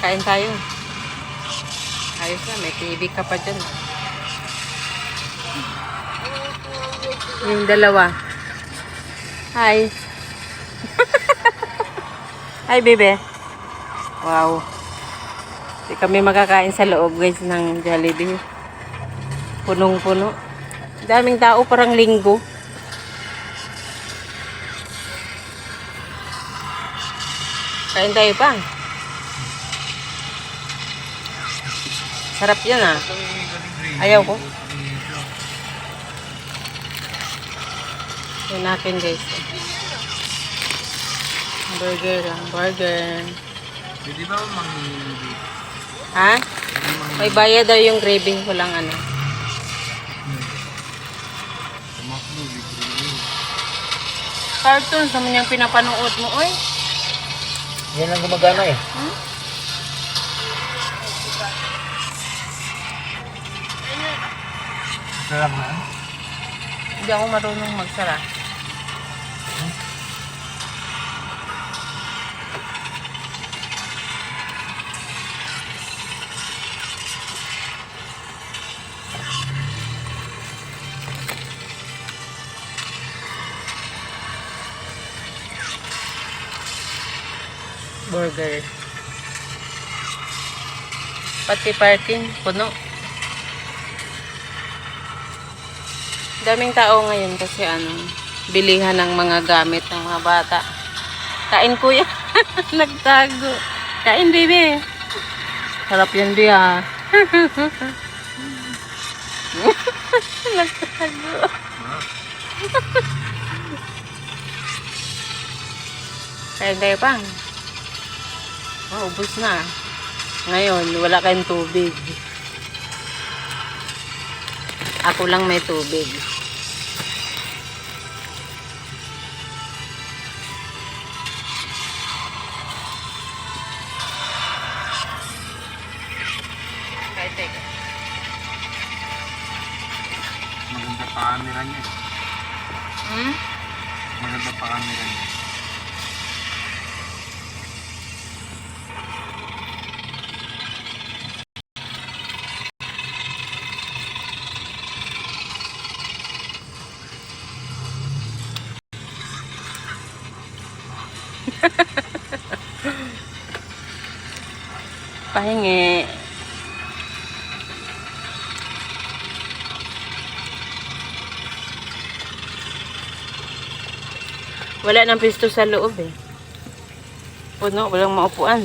Kain tayo. Ayos na, may TV ka pa dyan. Yung dalawa. Hi. Hi, bebe. Wow. Hindi kami makakain sa loob, guys, ng Jollibee. Punong-puno. Daming tao, parang linggo. Kain tayo pa. Sarap yan, ah. Ayaw ko. Yan natin, guys. Burger lang. Burger. Pwede ba mangingi? Ha? May bayad daw yung gravy. Walang ano. Cartoons naman yung pinapanood mo, oy. Yan lang gumagana eh. Hmm? Sarap na. Hindi ako marunong magsara. Burger. Pati parking, puno. Daming tao ngayon kasi ano, bilihan ng mga gamit ng mga bata. Kain kuya. Nagtago. Kain baby. Sarap yan dia. Nagtago. Kain tayo pang. Oh, ubos na. Ngayon, wala kayong tubig. Ako lang may tubig. Kain tayo. Maganda pa camera niya. Hmm? Maganda pa camera niya. Pahingi. Wala nang pisto sa loob eh. Puno, walang maupuan.